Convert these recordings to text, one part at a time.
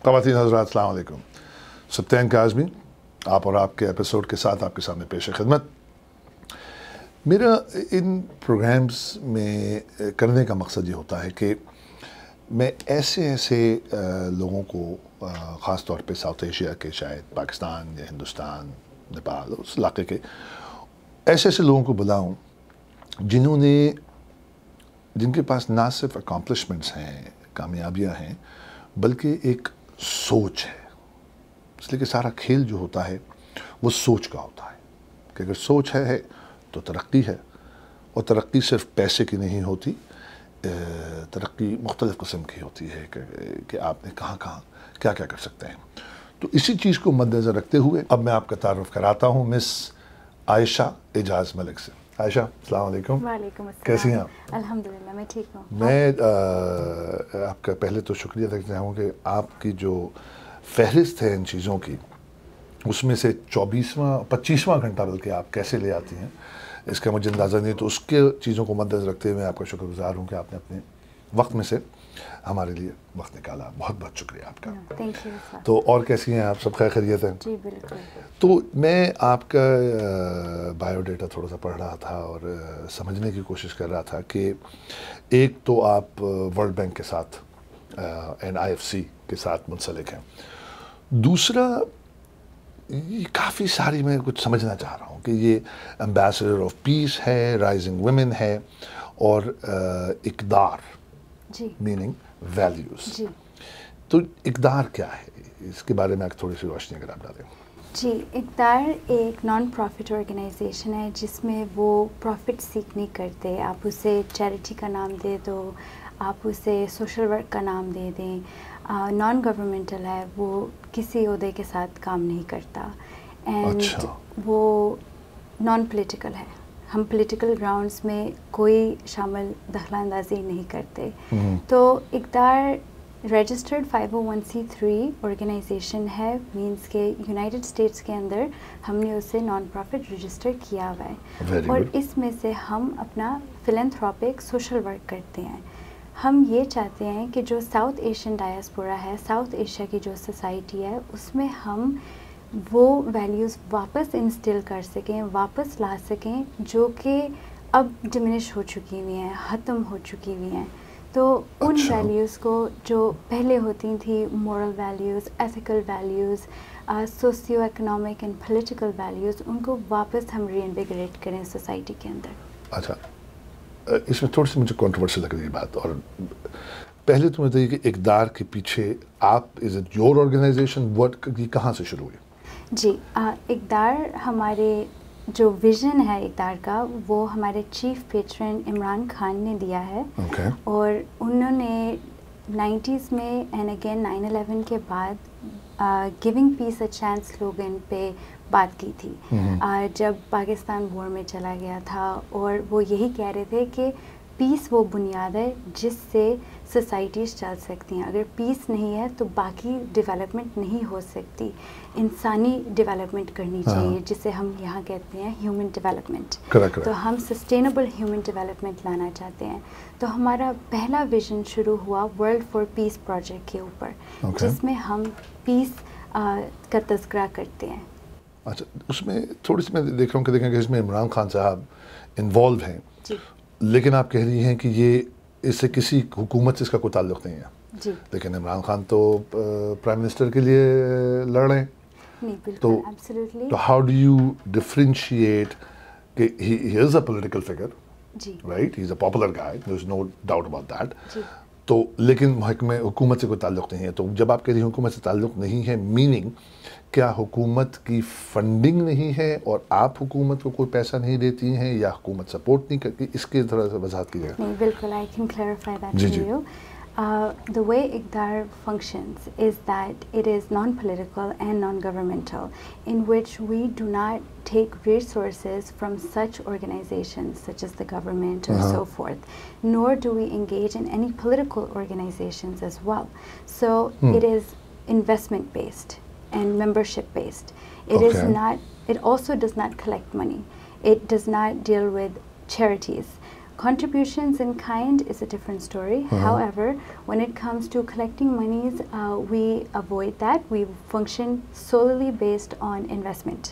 ख़वातीन हज़रात अस्सलाम वालेकुम। सिब्तैन काज़मी आप और आपके एपिसोड के साथ आपके सामने पेश खिदमत। मेरा इन प्रोग्राम्स में करने का मकसद ये होता है कि मैं ऐसे लोगों को ख़ास तौर पे साउथ एशिया के, शायद पाकिस्तान या हिंदुस्तान, नेपाल, उस इलाके के ऐसे लोगों को बुलाऊं जिनके पास ना सिर्फ अकॉम्प्लिशमेंट्स हैं, कामयाबियां हैं, बल्कि एक सोच है। इसलिए कि सारा खेल जो होता है वो सोच का होता है कि अगर सोच है तो तरक्की है, और तरक्की सिर्फ पैसे की नहीं होती, तरक्की मुख्तलिफ़ किस्म की होती है कि आपने कहाँ क्या कर सकते हैं। तो इसी चीज़ को मद्देनज़र रखते हुए अब मैं आपका तारुफ़ कराता हूँ मिस आयशा एजाज मलिक से। आयशा, अस्सलाम वालेकुम। वालेकुम अस्सलाम। कैसी हैं आप? अल्हम्दुलिल्लाह, मैं ठीक हूँ। मैं आपका पहले तो शुक्रिया अदा करना चाहूँ कि आपकी जो फहरिस्त है इन चीज़ों की, उसमें से 25वां घंटा बल्कि आप कैसे ले आती हैं इसका मुझे अंदाज़ा नहीं, तो उसके चीज़ों को मद्देनज़र रखते हुए मैं आपका शुक्रगुज़ार हूँ कि आपने अपने वक्त में से हमारे लिए वक्त निकाला। बहुत बहुत शुक्रिया आपका। Thank you. तो और कैसी हैं आप? सब खैरियत हैं? जी बिल्कुल। तो मैं आपका बायोडाटा थोड़ा सा पढ़ रहा था और समझने की कोशिश कर रहा था कि एक तो आप वर्ल्ड बैंक के साथ NIFC के साथ मुंसलिक हैं, दूसरा ये काफ़ी सारी मैं कुछ समझना चाह रहा हूँ कि ये एम्बेसडर ऑफ पीस है, राइजिंग वुमेन है, और इकदार मीनिंग वैल्यूज़। जी, तो इकदार क्या है, इसके बारे में थोड़ी सी रोशनी अगर आप डालें। जी, इकदार एक नॉन प्रॉफिट ऑर्गेनाइजेशन है जिसमें वो प्रॉफिट सीख नहीं करते। आप उसे चैरिटी का नाम दे दो, आप उसे सोशल वर्क का नाम दे दें, नॉन गवर्नमेंटल है, वो किसी ओहदे के साथ काम नहीं करता, एंड वो नॉन पॉलिटिकल है। हम पॉलिटिकल ग्राउंड्स में कोई शामिल दखलंदाजी नहीं करते। तो इकदार रजिस्टर्ड 501c3 ऑर्गेनाइजेशन है, मींस के यूनाइटेड स्टेट्स के अंदर हमने उसे नॉन प्रॉफिट रजिस्टर किया हुआ है, और इसमें से हम अपना फिलैंथ्रोपिक सोशल वर्क करते हैं। हम ये चाहते हैं कि जो साउथ एशियन डायस्पोरा है, साउथ एशिया की जो सोसाइटी है, उसमें हम वो वैल्यूज़ वापस इंस्टिल कर सकें, वापस ला सकें, जो कि अब डिमिनिश हो चुकी हुई हैं, ख़त्म हो चुकी हुई हैं। तो उन वैल्यूज़ को जो पहले होती थी, moral values, ethical values, socio economic and political values, उनको वापस हम रीइन्विगरेट करें सोसाइटी के अंदर। अच्छा, इसमें थोड़ी सी मुझे कंट्रोवर्शियल लग रही है बात, और पहले तो मुझे कि इकदार के पीछे आप, is it your organization, work कहाँ से शुरू हुई? जी, इकदार हमारे जो विज़न है इकदार का, वो हमारे चीफ पेट्रन इमरान खान ने दिया है। और उन्होंने 90s में एंड अगेन 9/11 के बाद giving peace a chance slogan पे बात की थी, जब पाकिस्तान वॉर में चला गया था, और वो यही कह रहे थे कि पीस वो बुनियाद है जिससे सोसाइटीज़ चल सकती हैं। अगर पीस नहीं है तो बाकी डेवलपमेंट नहीं हो सकती। इंसानी डेवलपमेंट करनी चाहिए, जिसे हम यहाँ कहते हैं ह्यूमन डेवलपमेंट। तो हम सस्टेनेबल ह्यूमन डेवलपमेंट लाना चाहते हैं। तो हमारा पहला विज़न शुरू हुआ वर्ल्ड फॉर पीस प्रोजेक्ट के ऊपर, जिसमें हम पीस का तज़किरा करते हैं। अच्छा, उसमें थोड़ी सी मैं देख रहा हूँ कि देखें कि इसमें इमरान खान साहब इन्वॉल्व हैं, लेकिन आप कह रही हैं कि ये इससे किसी हुकूमत से इसका कोई ताल्लुक़ नहीं है। जी। लेकिन इमरान खान तो प्राइम मिनिस्टर के लिए लड़ रहे हैं। नहीं, बिल्कुल, एब्सोल्युटली। तो हाउ डू यू डिफरेंशिएट कि he is a political figure, right, he is a popular guy, there is no doubt about that. तो लेकिन में हुकूमत से कोई ताल्लुक़ नहीं है। तो जब आप कह रही हैं हुकूमत से ताल्लुक़ नहीं है, मीनिंग क्या हुकूमत की फंडिंग नहीं है और आप हुकूमत को कोई पैसा नहीं देती हैं, या हुकूमत सपोर्ट नहीं करती? इसके तरह से वजाहत कीजिएगा। नहीं, बिल्कुल, I can clarify that to you. The way IKDAR functions is that it is non-political and non-governmental, in which we do not take resources from such organizations such as the government or so forth, nor do we engage in any political organizations as well. So it is investment based and membership based. It is not, it also does not collect money. It does not deal with charities. Contributions in kind is a different story. However, when it comes to collecting monies, we avoid that. We function solely based on investment.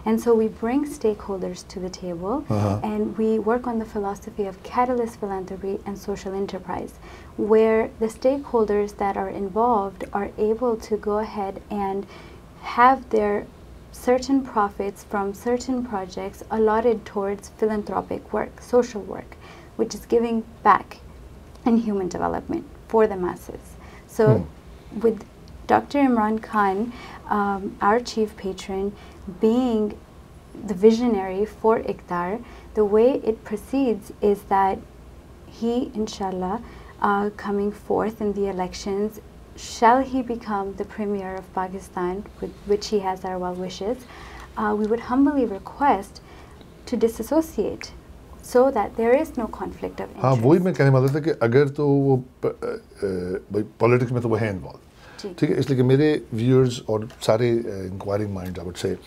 And so we bring stakeholders to the table and we work on the philosophy of catalyst philanthropy and social enterprise, where the stakeholders that are involved are able to go ahead and have their certain profits from certain projects allotted towards philanthropic work, social work, which is giving back in human development for the masses. So with Dr. Imran Khan, our chief patron, being the visionary for IKDAR, the way it proceeds is that he, inshallah, coming forth in the elections, shall he become the Premier of Pakistan, with which he has our well wishes, we would humbly request to disassociate so that there is no conflict of interest. हाँ, वही मैं कहने वाला था कि अगर तो वो पॉलिटिक्स में तो वो है इन्वॉल्व, ठीक है, इसलिए कि मेरे व्यूअर्स और सारे enquiring mind I would say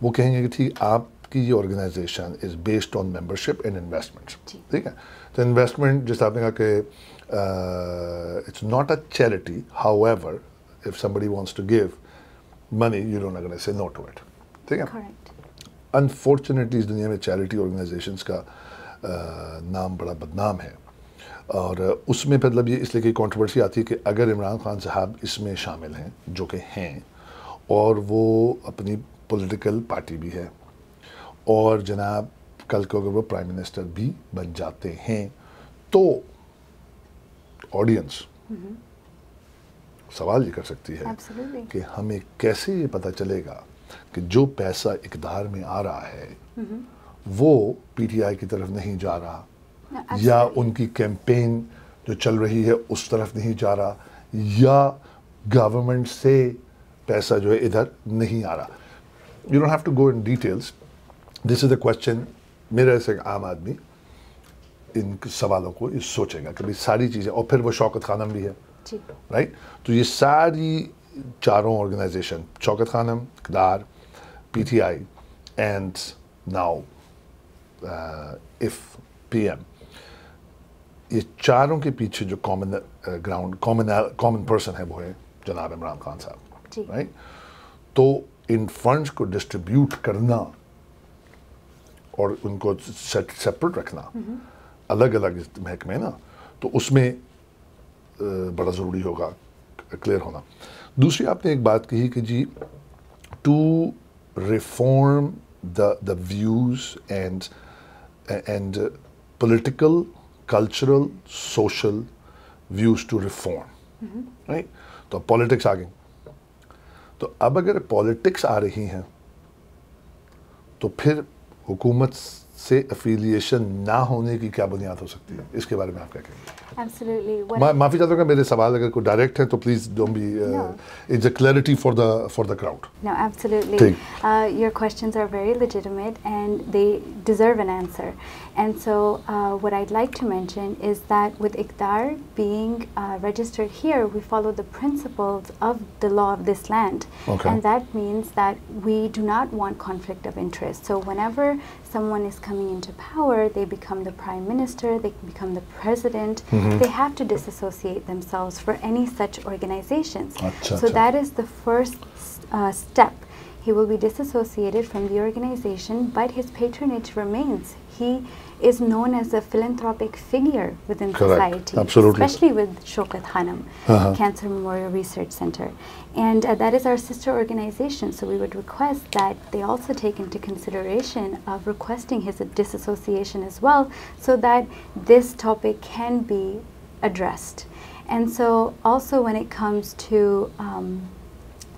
वो कहेंगे कि ठीक आपकी ये organization is based on membership and investments, ठीक है, तो इन्वेस्टमेंट जैसे आपने कहा कि it's not a charity, however if somebody wants to give money you don't gonna say no to it, ठीक है. अनफॉर्चुनेटली इस दुनिया में चैरिटी ऑर्गेनाइजेशंस का नाम बड़ा बदनाम है और उसमें मतलब ये इसलिए कि कंट्रोवर्सी आती है कि अगर इमरान खान साहब इसमें शामिल हैं, जो कि हैं, और वो अपनी पॉलिटिकल पार्टी भी है और जनाब कल को अगर वो प्राइम मिनिस्टर भी बन जाते हैं तो ऑडियंस सवाल ये कर सकती है कि हमें कैसे ये पता चलेगा कि जो पैसा इकदार में आ रहा है वो पीटीआई की तरफ नहीं जा रहा, या उनकी कैंपेन जो चल रही है उस तरफ नहीं जा रहा, या गवर्नमेंट से पैसा जो है इधर नहीं आ रहा. You don't have to go in details. This is the question. मेरे ऐसे आम आदमी इन सवालों को ये सोचेगा कि भाई सारी चीज़ें, और फिर वो शौकत खानम भी है, राइट. तो ये सारी चारों ऑर्गेनाइजेशन, शौकत खानम, इकदार, PTI and now if PM, ये चारों के पीछे जो कॉमन ग्राउंड कॉमन पर्सन है वो है जनाब इमरान खान साहब, राइट. तो इन फंड्स को डिस्ट्रीब्यूट करना और उनको सेपरेट रखना अलग अलग महकमे ना, तो उसमें बड़ा ज़रूरी होगा क्लियर होना. दूसरी आपने एक बात कही कि जी to reform the views and political, cultural, social views to reform, right? तो पॉलिटिक्स आ गई. तो अब अगर पॉलिटिक्स आ रही हैं तो फिर हुकूमत से एफिलिएशन ना होने की क्या बुनियाद हो सकती है? इसके बारे में आप क्या कहेंगे? Absolutely. माफ़ी चाहता हूँ कि मेरे सवाल अगर कोई डायरेक्ट है तो please don't be, it's a clarity for the crowd. No, absolutely. Your questions are very legitimate and they deserve an answer. And so what I'd like to mention is that with IKDAR being registered here, we follow the principles of the law of this land. And that means that we do not want conflict of interest. So whenever someone is coming into power, they become the prime minister, they become the president, they have to disassociate themselves for any such organizations. So that is the first step. He will be disassociated from the organization, but his patronage remains. He is known as a philanthropic figure within society, especially with Shaukat Khanum, Cancer Memorial Research Center. And that is our sister organization, so we would request that they also take into consideration of requesting his disassociation as well, so that this topic can be addressed. And so also when it comes to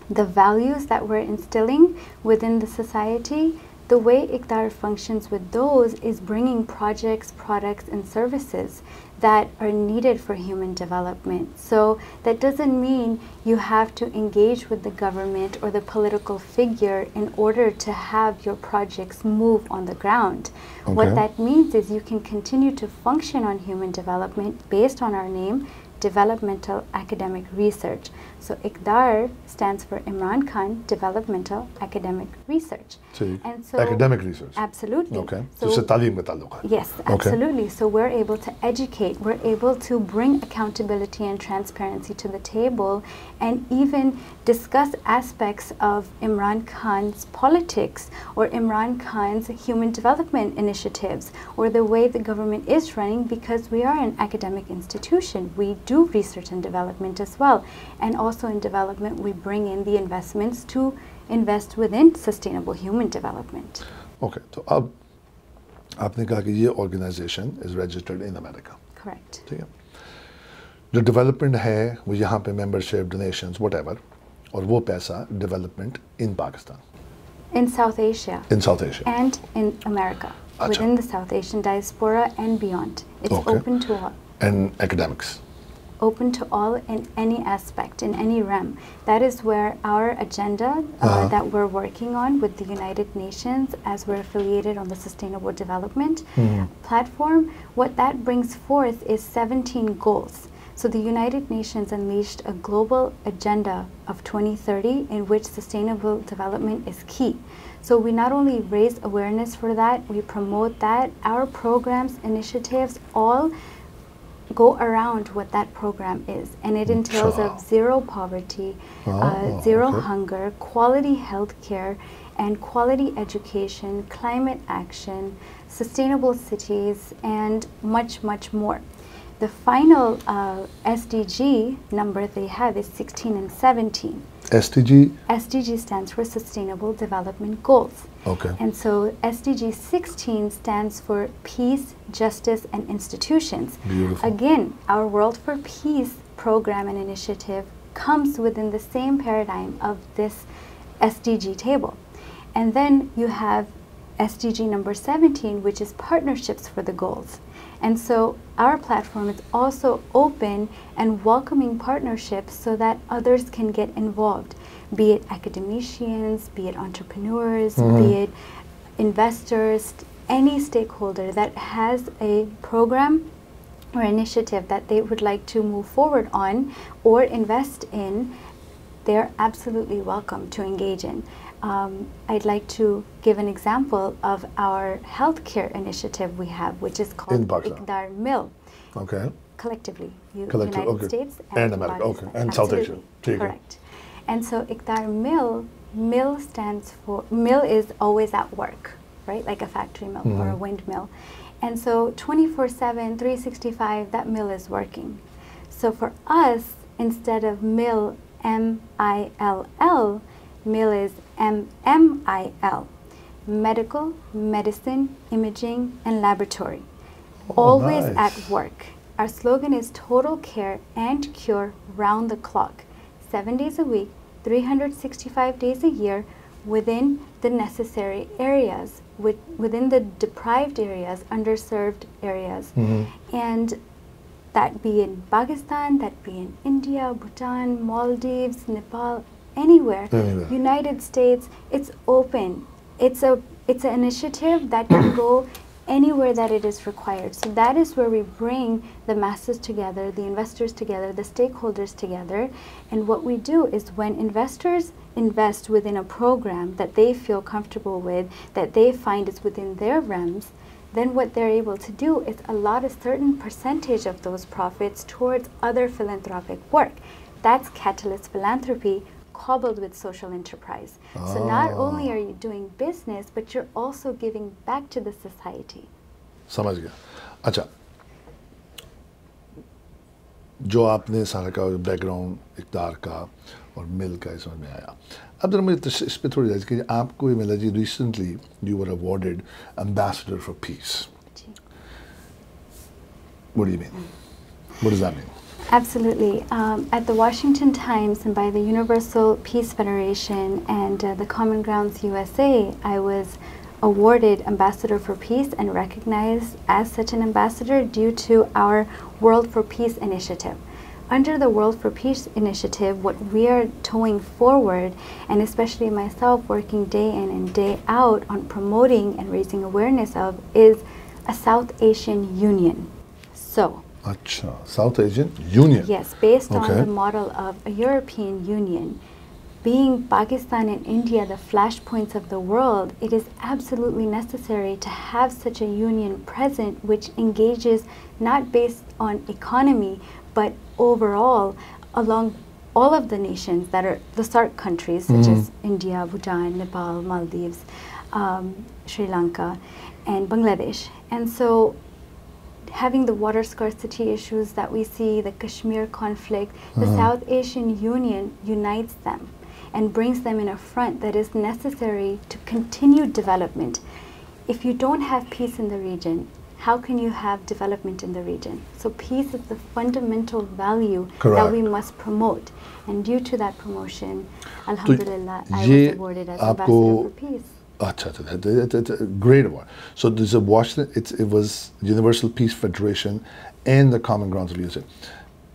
the values that we're instilling within the society, the way IKDAR functions with those is bringing projects, products, and services that are needed for human development. So that doesn't mean you have to engage with the government or the political figure in order to have your projects move on the ground. What that means is you can continue to function on human development based on our name, Developmental Academic Research. So IKDAR stands for Imran Khan Developmental Academic Research. And so academic research. Absolutely. Okay. So तालीम का ताल्लुक है. Yes, absolutely. So we're able to educate, we're able to bring accountability and transparency to the table, and even discuss aspects of Imran Khan's politics or Imran Khan's human development initiatives or the way the government is running, because we are an academic institution. We do research and development as well. And also in development, we bring in the investments to invest within sustainable human development. Okay, तो अब आपने कहा कि ये organization is registered in America. Correct. ठीक है. जो development है वो यहाँ पे membership, donations, whatever, और वो पैसा development in Pakistan. In South Asia. In South Asia. And in America. Within the South Asian diaspora and beyond. It's open to all. And academics. Open to all in any aspect, in any realm. That is where our agenda that we're working on with the United Nations, as we're affiliated on the Sustainable Development platform, what that brings forth is 17 goals. So the United Nations unleashed a global agenda of 2030 in which sustainable development is key. So we not only raise awareness for that, we promote that. Our programs, initiatives, all go around what that program is, and it entails of zero poverty, zero hunger, quality health care, and quality education, climate action, sustainable cities, and much, much more. The final SDG number they have is 16 and 17. SDG? SDG stands for Sustainable Development Goals. Okay. And so SDG 16 stands for Peace, Justice, and Institutions. Beautiful. Again, our World for Peace program and initiative comes within the same paradigm of this SDG table. And then you have SDG number 17, which is Partnerships for the Goals. And so our platform is also open and welcoming partnerships so that others can get involved, be it academicians, be it entrepreneurs, be it investors, any stakeholder that has a program or initiative that they would like to move forward on or invest in, they're absolutely welcome to engage in. I'd like to give an example of our healthcare initiative we have, which is called IKDAR MIL. Okay. Collectively, United States and America. Okay. And South Asia. Correct. And so IKDAR MIL stands for, MIL is always at work, right? Like a factory mill or a windmill. And so 24/7, 365, that mill is working. So for us, instead of MIL, MILL, MIL is MMIL, Medical, Medicine, Imaging, and Laboratory. Always at work. Our slogan is Total Care and Cure round the clock, 7 days a week, 365 days a year, within the necessary areas, within the deprived areas, underserved areas. And that be in Pakistan, that be in India, Bhutan, Maldives, Nepal, anywhere. United States, it's open. It's an initiative that can go anywhere that it is required. So that is where we bring the masses together, the investors together, the stakeholders together. And what we do is when investors invest within a program that they feel comfortable with, that they find is within their realms, then what they're able to do is allot a certain percentage of those profits towards other philanthropic work. That's catalyst philanthropy, cobbled with social enterprise. So not only are you doing business, but you're also giving back to the society. समझ गया. अच्छा, जो आपने सारा का background इक़्तिदार का और मिल का समझ में आया. अब जरा मुझे इस पे थोड़ी जाए कि आपको ये मिला जी recently you were awarded Ambassador for Peace. What do you mean? What does that mean? Absolutely. At the Washington Times and by the Universal Peace Federation and the Common Grounds USA, I was awarded Ambassador for Peace and recognized as such an ambassador due to our World for Peace initiative. Under the World for Peace initiative, what we are towing forward, and especially myself working day in and day out on promoting and raising awareness of, is a South Asian Union. So, अच्छा, South Asian Union. Yes, based on Okay. the model of a European Union. Being Pakistan and India the flashpoints of the world, it is absolutely necessary to have such a union present which engages not based on economy but overall along all of the nations that are the SAARC countries such as India, Bhutan, Nepal, Maldives, Sri Lanka and Bangladesh. And so having the water scarcity issues that we see, the Kashmir conflict, the South Asian Union unites them and brings them in a front that is necessary to continue development. If you don't have peace in the region, how can you have development in the region? So peace is the fundamental value that we must promote. And due to that promotion, Alhamdulillah, I was awarded as Ambassador for Peace. It's a great award. So there's a Washington, it was Universal Peace Federation and the Common Grounds of USA.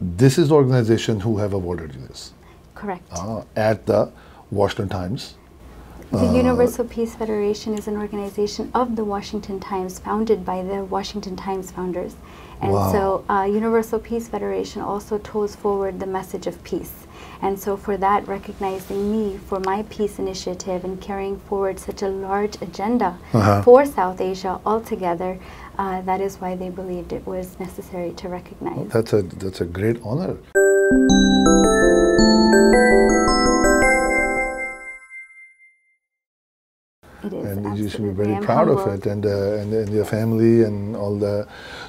This is the organization who have awarded you this. Correct. At the Washington Times. The Universal Peace Federation is an organization of the Washington Times, founded by the Washington Times founders. And so Universal Peace Federation also toes forward the message of peace. And so for that, recognizing me for my peace initiative and carrying forward such a large agenda for South Asia altogether, that is why they believed it was necessary to recognize. That's a great honor. It is, and you should be absolutely. very proud of it, and your family and all the.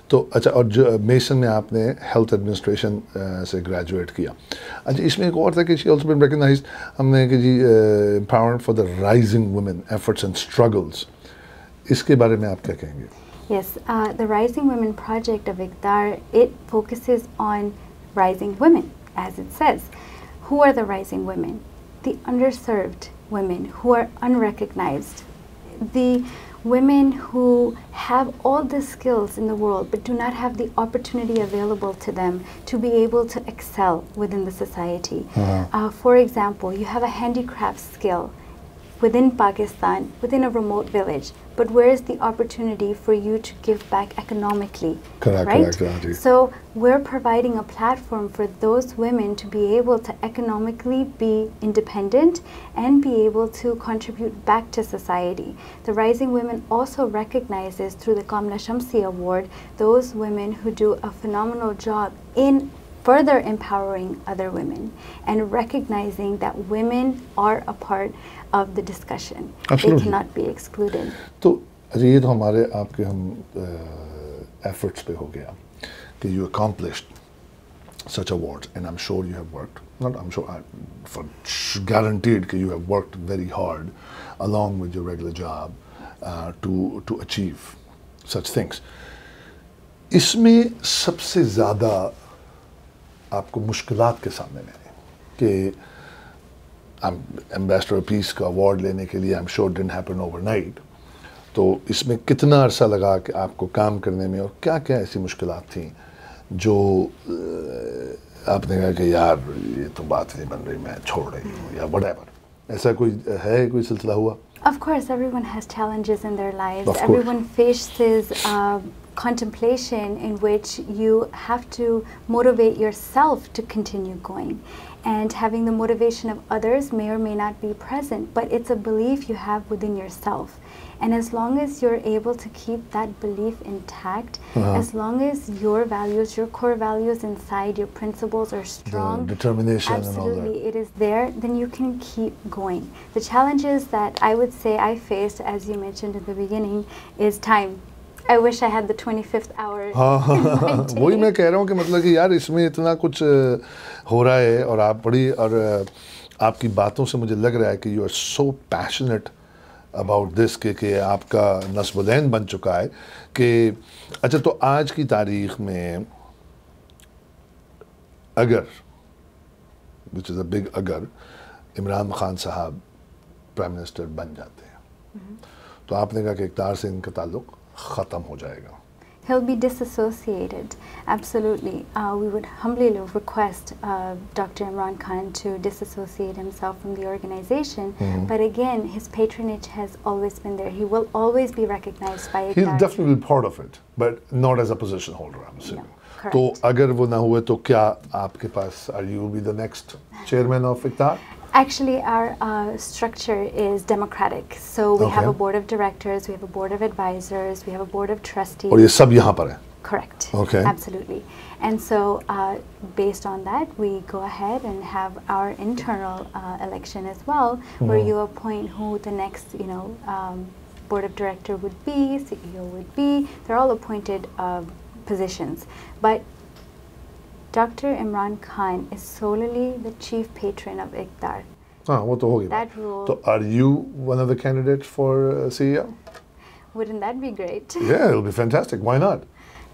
तो अच्छा, और जो mason में आपने health administration से graduate किया. अच्छा, इसमें एक और था कि शी ऑल्सो बीन रिकग्नाइज्ड हमने कि जी empowerment for the rising women efforts and struggles, इसके बारे में आप क्या कहेंगे? Yes, the Rising Women Project of IKDAR, it focuses on rising women, as it says. Who are the rising women? The underserved women who are unrecognized, the women who have all the skills in the world but do not have the opportunity available to them to be able to excel within the society. For example, you have a handicraft skill within Pakistan, within a remote village, but where is the opportunity for you to give back economically? Correct. So we're providing a platform for those women to be able to economically be independent and be able to contribute back to society. The Rising Women also recognizes through the Kamla Shamsi Award those women who do a phenomenal job in further empowering other women and recognizing that women are a part of the discussion. Absolutely. They cannot be excluded. तो ये तो हमारे आपके हम efforts पे हो गया कि you accomplished such awards, and I'm sure you have worked. Not I'm sure, for guaranteed that you have worked very hard along with your regular job to achieve such things. इसमें सबसे ज़्यादा आपको मुश्किलात के सामने में आए कि एम्बेसडर ऑफ पीस का अवार्ड लेने के लिए I am sure didn't happen overnight, तो इसमें कितना अरसा लगा कि आपको काम करने में, और क्या क्या ऐसी मुश्किलात थी जो आपने कहा कि यार ये तो बात नहीं बन रही, मैं छोड़ रही हूँ या व्हाटएवर, ऐसा कोई सिलसिला हुआ? Of course, everyone has challenges in their lives. Everyone faces contemplation in which you have to motivate yourself to continue going. And having the motivation of others may or may not be present, but it's a belief you have within yourself. And as long as you're able to keep that belief intact, as long as your values, your core values inside, your principles are strong, the determination absolutely, and all that, it is there, then you can keep going. The challenges that I would say I faced, as you mentioned in the beginning, is time. I wish I had the 25th hour. वही मैं कह रहा हूँ कि मतलब कि यार इसमें इतना कुछ हो रहा है, और आप बड़ी, और आपकी बातों से मुझे लग रहा है कि you are so passionate about this कि आपका नस्बुदैन बन चुका है कि अच्छा, तो आज की तारीख में अगर, which is a big अगर, इमरान खान साहब प्राइम मिनिस्टर बन जाते हैं, तो आपने कहा कि इक़्तिदार से इनका ताल्लुक़ ख़त्म हो जाएगा, he'll be disassociated. Absolutely. We would humbly request Dr. Imran Khan to disassociate himself from the organization. But again, his patronage has always been there. He will always be recognized by IKDAR. He'll definitely be part of it, but not as a position holder, I'm assuming. No, correct. तो अगर वो ना हुए तो क्या आपके पास, are you will be the next chairman of IKDAR? Actually, our structure is democratic. So we have a board of directors, we have a board of advisors, we have a board of trustees. और ये सब यहाँ पर है? Correct. Okay. Absolutely. And so, based on that, we go ahead and have our internal election as well, where you appoint who the next, board of director would be, CEO would be. They're all appointed positions. But Dr. Imran Khan is solely the chief patron of IKDAR. हाँ, वो तो होगी. That rule. So, are you one of the candidates for CEO? Wouldn't that be great? Yeah, it'll be fantastic. Why not?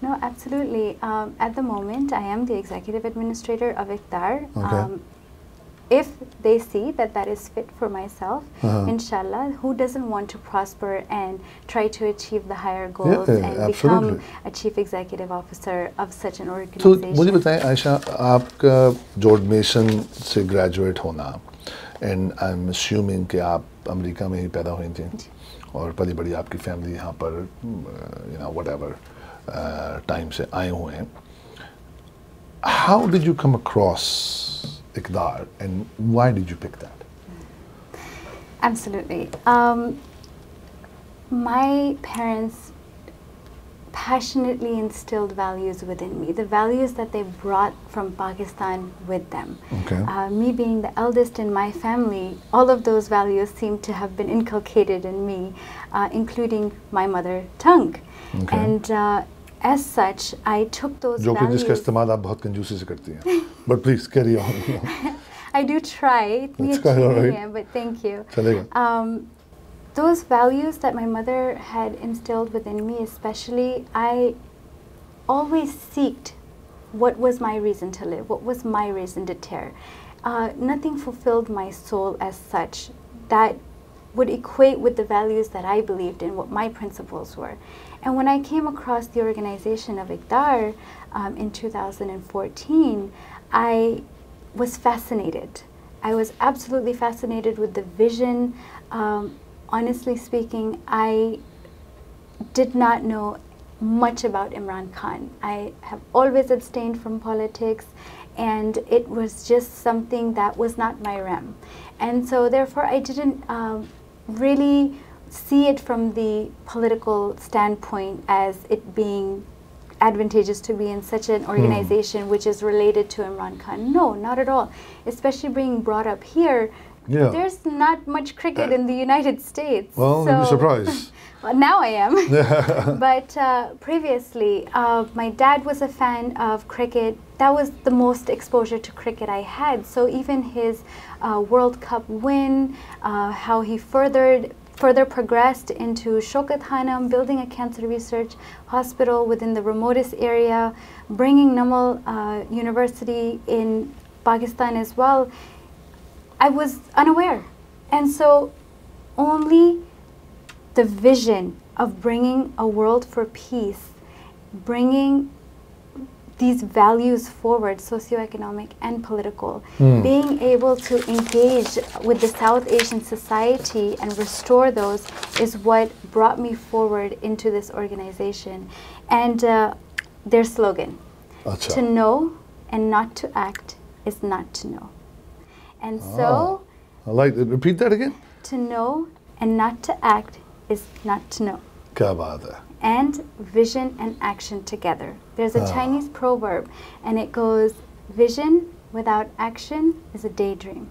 No, absolutely. At the moment, I am the executive administrator of IKDAR. Okay. If they see that that is fit for myself, inshallah, who doesn't want to prosper and try to achieve the higher goals and become a chief executive officer of such an organization? तो मुझे बताएं आयशा, आपका George mason से graduate होना, and I'm assuming कि आप America में ही पैदा हुई थी और पली बड़ी आपकी फैमिली यहाँ पर whatever टाइम से आए हुए हैं. How did you come across IKDAR and why did you pick that? Absolutely. My parents passionately instilled values within me, the values that they brought from Pakistan with them. Okay. Me being the eldest in my family, all of those values seem to have been inculcated in me, including my mother tongue. Okay. And as such, I took those जो कि values. जिसका इस्तेमाल आप बहुत कंजूसी से करती हैं. But please carry on. I do try. That's quite all right. Yeah, but thank you. चलेगा. Those values that my mother had instilled within me, especially, I always seeked what was my reason to live, what was my reason to tear. Nothing fulfilled my soul as such that would equate with the values that I believed in, what my principles were. And when I came across the organization of IKDAR in 2014, I was fascinated. I was absolutely fascinated with the vision. Honestly speaking, I did not know much about Imran Khan. I have always abstained from politics, and it was just something that was not my realm. And so therefore I didn't really see it from the political standpoint as it being advantageous to be in such an organization which is related to Imran Khan. No, not at all. Especially being brought up here, there's not much cricket in the United States. Well, so, you'd be surprised. Well, now I am. But previously, my dad was a fan of cricket. That was the most exposure to cricket I had. So even his World Cup win, how he further progressed into Shokat Hanam, building a cancer research hospital within the remotest area, bringing Namal University in Pakistan as well, I was unaware. And so only the vision of bringing a world for peace, bringing these values forward, socioeconomic and political, being able to engage with the South Asian society and restore those is what brought me forward into this organization. And their slogan, to know and not to act is not to know. And so, I like it. Repeat that again. To know and not to act is not to know. क्या बात है. And vision and action together. There's a Chinese proverb, and it goes, vision without action is a daydream.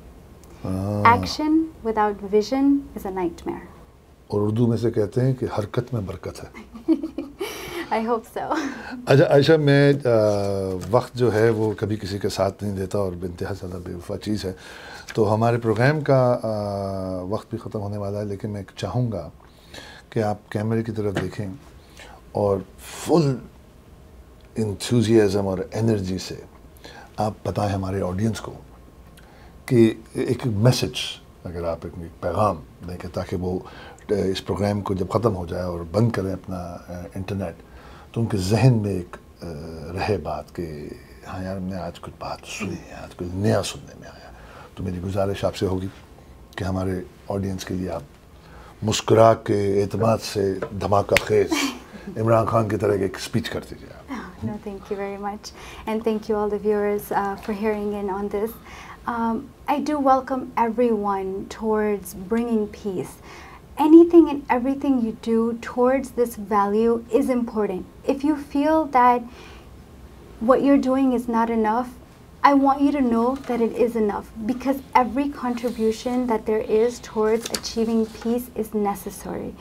Action without vision is a nightmare. और उर्दू में से कहते हैं कि हरकत में बरकत है. I hope so. अच्छा आयशा, मैं वक्त जो है वो कभी किसी के साथ नहीं देता और बेइंतहा ज़्यादा बेवफा चीज़ है, तो हमारे प्रोग्राम का वक्त भी ख़त्म होने वाला है, लेकिन मैं चाहूँगा कि आप कैमरे की तरफ देखें और फुल इंथुजियाज़म और एनर्जी से आप बताएं हमारे ऑडियंस को कि एक मैसेज, अगर आप एक पैगाम दें ताकि वो इस प्रोग्राम को जब ख़त्म हो जाए और बंद करें अपना इंटरनेट, تو ان کے ذہن میں ایک رہے بات کہ ہاں یار ہم نے آج کچھ بات سنی ہے, آج کچھ نیا سننے میں آیا. تو میری گزارش آپ سے ہوگی کہ ہمارے آڈینس کے لیے آپ مسکرا کے اعتماد سے دھماکہ خیز عمران خان کی طرح ایک اسپیچ کر دیجیے آپ. No, thank you very much. And thank you all the viewers for hearing in on this. I do welcome everyone towards bringing peace. Anything and everything you do towards this value is important. If you feel that what you're doing is not enough, I want you to know that it is enough, because every contribution that there is towards achieving peace is necessary.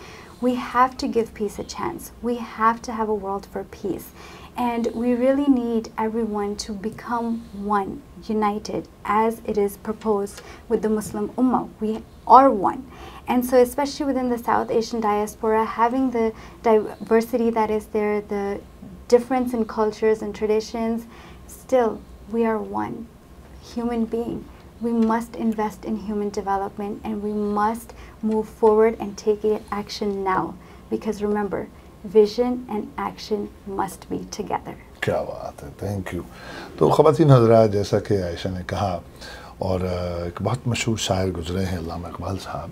We have to give peace a chance. We have to have a world for peace. And we really need everyone to become one, united, as it is proposed with the Muslim Ummah. We are one. And so especially within the South Asian diaspora, having the diversity that is there, the difference in cultures and traditions, still we are one human being. We must invest in human development, and we must move forward and take action now. Because remember, vision and action must be together. کیا بات ہے, thank you. تو خواتین حضرات, جیسا کہ عائشہ نے کہا, اور ایک بہت مشہور شاعر گزرے ہیں علامہ اقبال صاحب,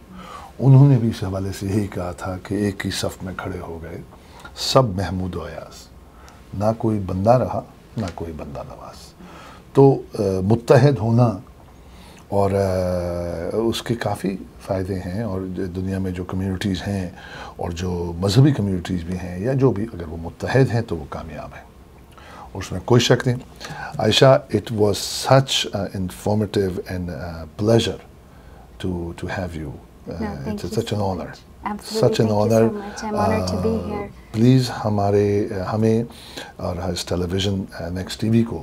انہوں نے بھی اس حوالے سے یہی کہا تھا کہ ایک ہی صف میں کھڑے ہو گئے سب محمود و ایاز, نہ کوئی بندہ رہا نہ کوئی بندہ نواز. تو متحد ہونا اور اس کے کافی فائدے ہیں, اور دنیا میں جو کمیونٹیز ہیں اور جو مذہبی کمیونٹیز بھی ہیں یا جو بھی, اگر وہ متحد ہیں تو وہ کامیاب ہیں, اور اس میں کوئی شک نہیں. Ayesha, it was such informative and pleasure to have you. It's such an honor. Absolutely. Such an honor. Thank you so much. I'm honored to be here. Please ہمیں اور اس ٹیلی ویژن نیکسٹ ٹی وی کو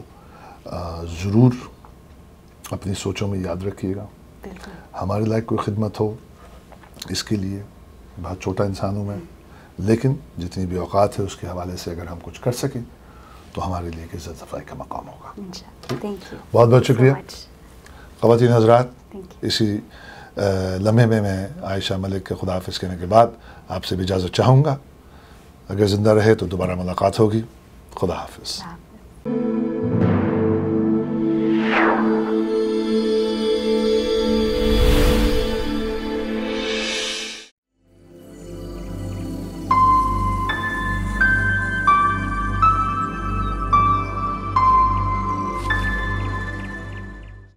ضرور اپنی سوچوں میں یاد رکھیے گا. ہمارے لائق کوئی خدمت ہو, اس کے لیے بہت چھوٹا انسان ہوں میں, لیکن جتنی بھی اوقات ہے اس کے حوالے سے اگر ہم کچھ کر سکیں تو ہمارے لیے ایک عزت افزائی کا مقام ہوگا. بہت بہت شکریہ. خواتین حضرات, اسی لمحے میں عائشہ ملک کے خداحافظ کہنے کے بعد آپ سے بھی اجازت چاہوں گا. اگر زندہ رہے تو دوبارہ ملاقات ہوگی. خدا حافظ.